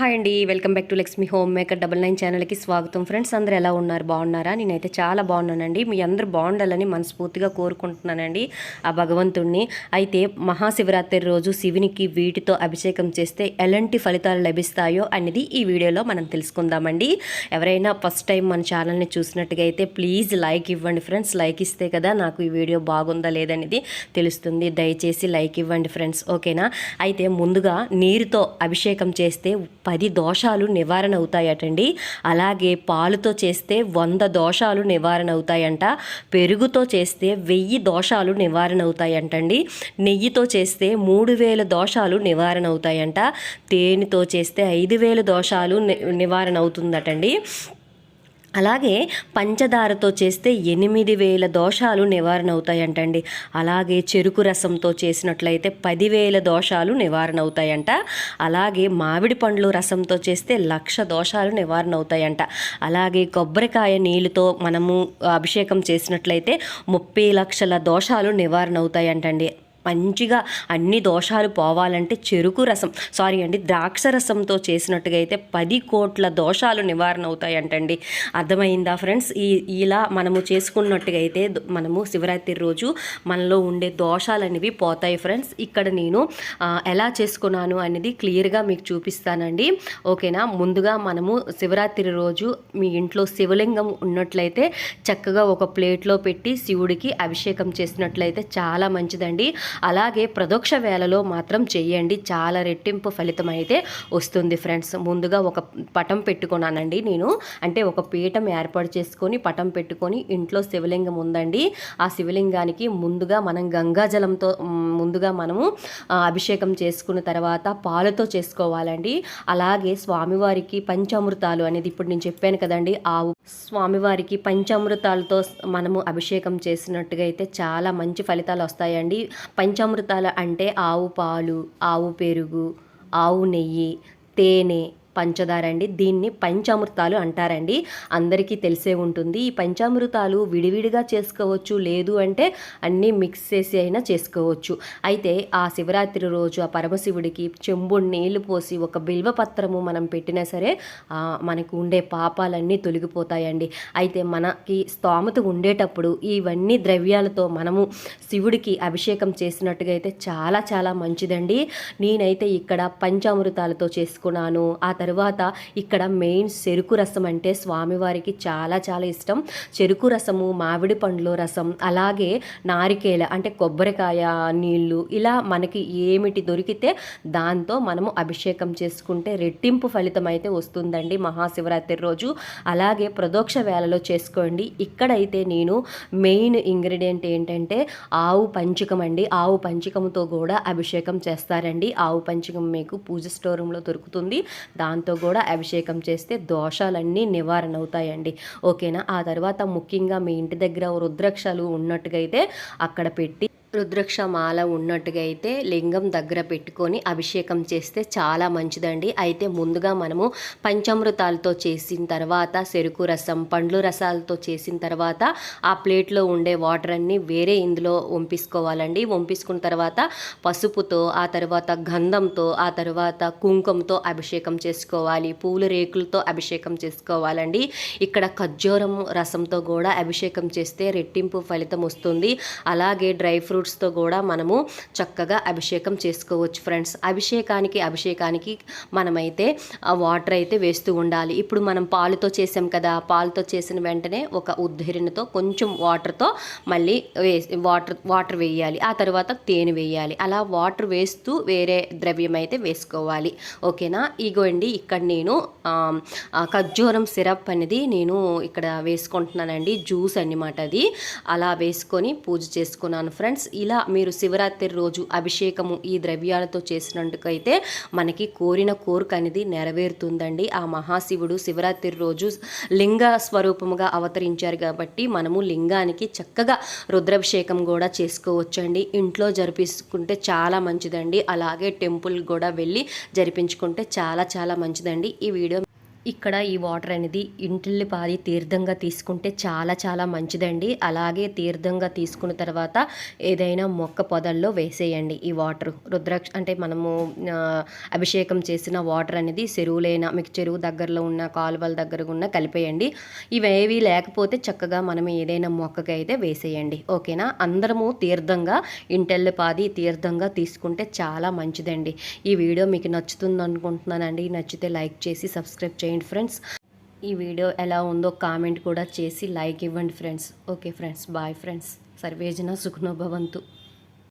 Hi అండి, welcome back to Lakshmi home maker 99 ఛానల్కి స్వాగతం. ఫ్రెండ్స్, అందరూ ఎలా ఉన్నారు? బాగున్నారా? నేనైతే చాలా బాగున్నానండి. మీ అందరూ బాగుండాలని మనస్ఫూర్తిగా కోరుకుంటున్నానండి ఆ భగవంతుణ్ణి. అయితే మహాశివరాత్రి రోజు శివునికి వీటితో అభిషేకం చేస్తే ఎలాంటి ఫలితాలు లభిస్తాయో అనేది ఈ వీడియోలో మనం తెలుసుకుందామండి. ఎవరైనా ఫస్ట్ టైం మన ఛానల్ని చూసినట్టుగా అయితే ప్లీజ్ లైక్ ఇవ్వండి ఫ్రెండ్స్. లైక్ ఇస్తే కదా నాకు ఈ వీడియో బాగుందా లేదనేది తెలుస్తుంది. దయచేసి లైక్ ఇవ్వండి ఫ్రెండ్స్, ఓకేనా? అయితే ముందుగా నీరుతో అభిషేకం చేస్తే 10 దోషాలు నివారణ అవుతాయటండి. అలాగే పాలుతో చేస్తే 100 దోషాలు నివారణ అవుతాయంట. పెరుగుతో చేస్తే 1000 దోషాలు నివారణ అవుతాయంటండి. నెయ్యితో చేస్తే 3000 దోషాలు నివారణ అవుతాయంట. తేనెతో చేస్తే 5000 దోషాలు నివారణ అవుతుందటండి. అలాగే పంచదారతో చేస్తే 8000 దోషాలు నివారణ అవుతాయంటండి. అలాగే చెరుకు రసంతో చేసినట్లయితే 10,000 దోషాలు నివారణ అవుతాయంట. అలాగే మామిడి పండ్లు రసంతో చేస్తే 1,00,000 దోషాలు నివారణ అవుతాయంట. అలాగే కొబ్బరికాయ నీళ్ళతో మనము అభిషేకం చేసినట్లయితే 30 లక్షల దోషాలు నివారణ అవుతాయంటండి. మంచిగా అన్ని దోషాలు పోవాలంటే ద్రాక్ష రసంతో చేసినట్టుగా అయితే 10 కోట్ల దోషాలు నివారణ అవుతాయంటండి. అర్థమైందా ఫ్రెండ్స్? ఇలా మనము చేసుకున్నట్టుగా అయితే మనము శివరాత్రి రోజు మనలో ఉండే దోషాలు అనేవి పోతాయి ఫ్రెండ్స్. ఇక్కడ నేను ఎలా చేసుకున్నాను అనేది క్లియర్గా మీకు చూపిస్తానండి, ఓకేనా? ముందుగా మనము శివరాత్రి రోజు మీ ఇంట్లో శివలింగం ఉన్నట్లయితే చక్కగా ఒక ప్లేట్లో పెట్టి శివుడికి అభిషేకం చేసినట్లయితే చాలా మంచిదండి. అలాగే ప్రదోక్ష వేళలో మాత్రం చెయ్యండి, చాలా రెట్టింపు ఫలితం అయితే వస్తుంది ఫ్రెండ్స్. ముందుగా ఒక పటం పెట్టుకున్నానండి నేను, అంటే ఒక పీఠం ఏర్పాటు చేసుకొని పటం పెట్టుకొని ఇంట్లో శివలింగం ఉందండి. ఆ శివలింగానికి ముందుగా మనం గంగాజలంతో ముందుగా మనము అభిషేకం చేసుకున్న తర్వాత పాలతో చేసుకోవాలండి. అలాగే స్వామివారికి పంచామృతాలు అనేది ఇప్పుడు నేను చెప్పాను కదండి, స్వామివారికి పంచామృతాలతో మనము అభిషేకం చేసినట్టుగా అయితే చాలా మంచి ఫలితాలు వస్తాయండి. పంచామృతాలు అంటే ఆవు పాలు, ఆవు పెరుగు, ఆవు నెయ్యి, తేనె, పంచదార అండి. దీన్ని పంచామృతాలు అంటారండి. అందరికీ తెలిసే ఉంటుంది. ఈ పంచామృతాలు విడివిడిగా చేసుకోవచ్చు, లేదు అంటే అన్నీ మిక్స్ చేసి అయినా చేసుకోవచ్చు. అయితే ఆ శివరాత్రి రోజు ఆ పరమశివుడికి చెంబుడు నీళ్లు పోసి ఒక బిల్వపత్రము మనం పెట్టినా సరే మనకు ఉండే పాపాలన్నీ తొలగిపోతాయండి. అయితే మనకి స్తోమత ఉండేటప్పుడు ఇవన్నీ ద్రవ్యాలతో మనము శివుడికి అభిషేకం చేసినట్టుగా అయితే చాలా చాలా మంచిదండి. నేనైతే ఇక్కడ పంచామృతాలతో చేసుకున్నాను. ఆ తర్వాత ఇక్కడ మెయిన్ చెరుకు రసం అంటే స్వామివారికి చాలా చాలా ఇష్టం. చెరుకు రసము, మామిడి పండ్లు రసం, అలాగే నారికేల అంటే కొబ్బరికాయ నీళ్ళు, ఇలా మనకి ఏమిటి దొరికితే దాంతో మనము అభిషేకం చేసుకుంటే రెట్టింపు ఫలితం అయితే వస్తుందండి మహాశివరాత్రి రోజు. అలాగే ప్రదోక్ష వేళలో చేసుకోండి. ఇక్కడైతే నేను మెయిన్ ఇంగ్రీడియంట్ ఏంటంటే ఆవు పంచకం అండి. ఆవు పంచకంతో కూడా అభిషేకం చేస్తారండి. ఆవు పంచకం మీకు పూజ స్టోర్ రూమ్లో దొరుకుతుంది. దాంతో కూడా అభిషేకం చేస్తే దోషాలన్నీ నివారణ అవుతాయండి, ఓకేనా? ఆ తర్వాత ముఖ్యంగా మీ ఇంటి దగ్గర రుద్రాక్షలు ఉన్నట్టుగా అయితే అక్కడ పెట్టి రుద్రాక్ష మాల ఉన్నట్టుగా అయితే లింగం దగ్గర పెట్టుకొని అభిషేకం చేస్తే చాలా మంచిదండి. అయితే ముందుగా మనము పంచామృతాలతో చేసిన తర్వాత చెరుకు రసం, పండ్లు రసాలతో చేసిన తర్వాత ఆ ప్లేట్లో ఉండే వాటర్ అన్నీ వేరే ఇందులో వంపేసుకోవాలండి. వంపేసుకున్న తర్వాత పసుపుతో, ఆ తర్వాత గంధంతో, ఆ తర్వాత కుంకుమతో అభిషేకం చేసుకోవాలి. పూల రేకులతో అభిషేకం చేసుకోవాలండి. ఇక్కడ ఖర్జూరం రసంతో కూడా అభిషేకం చేస్తే రెట్టింపు ఫలితం వస్తుంది. అలాగే డ్రై ఫ్రూట్స్తో కూడా మనము చక్కగా అభిషేకం చేసుకోవచ్చు ఫ్రెండ్స్. అభిషేకానికి మనమైతే ఆ వాటర్ అయితే వేస్తూ ఉండాలి. ఇప్పుడు మనం పాలుతో చేసాం కదా, పాలుతో చేసిన వెంటనే ఒక ఉద్ధరణతో కొంచెం వాటర్తో మళ్ళీ వాటర్ వేయాలి. ఆ తర్వాత తేనె వేయాలి. అలా వాటర్ వేస్తూ వేరే ద్రవ్యం అయితే వేసుకోవాలి, ఓకేనా? ఇగోండి ఇక్కడ నేను ఖర్జూరం సిరప్ అనేది నేను ఇక్కడ వేసుకుంటున్నానండి. జ్యూస్ అన్నమాట అది. అలా వేసుకొని పూజ చేసుకున్నాను ఫ్రెండ్స్. ఇలా మీరు శివరాత్రి రోజు అభిషేకము ఈ ద్రవ్యాలతో చేసినట్టుకైతే మనకి కోరిన కోరిక అనేది నెరవేరుతుందండి. ఆ మహాశివుడు శివరాత్రి రోజు లింగ స్వరూపముగా అవతరించారు కాబట్టి మనము లింగానికి చక్కగా రుద్రాభిషేకం కూడా చేసుకోవచ్చండి. ఇంట్లో జరిపించుకుంటే చాలా మంచిదండి. అలాగే టెంపుల్ కూడా వెళ్ళి జరిపించుకుంటే చాలా చాలా మంచిదండి. ఈ వీడియో ఇక్కడ ఈ వాటర్ అనేది ఇంటిల్లిపాది తీర్థంగా తీసుకుంటే చాలా చాలా మంచిదండి. అలాగే తీర్థంగా తీసుకున్న తర్వాత ఏదైనా మొక్క పొదల్లో వేసేయండి ఈ వాటర్. రుద్రాక్ష అంటే మనము అభిషేకం చేసిన వాటర్ అనేది చెరువులైనా మీకు చెరువు దగ్గరలో ఉన్న కాలువల దగ్గర ఉన్న కలిపేయండి. ఇవేవి లేకపోతే చక్కగా మనం ఏదైనా మొక్కకి అయితే వేసేయండి. ఓకేనా? అందరము తీర్థంగా ఇంటిల్లిపాది తీర్థంగా తీసుకుంటే చాలా మంచిదండి. ఈ వీడియో మీకు నచ్చుతుంది అనుకుంటున్నానండి. నచ్చితే లైక్ చేసి సబ్స్క్రైబ్ చేయండి ఫ్రెండ్స్. ఈ వీడియో ఎలా ఉందో కామెంట్ కూడా చేసి లైక్ ఇవ్వండి friends. Okay friends, bye friends. సర్వేజన సుఖనో భవంతు.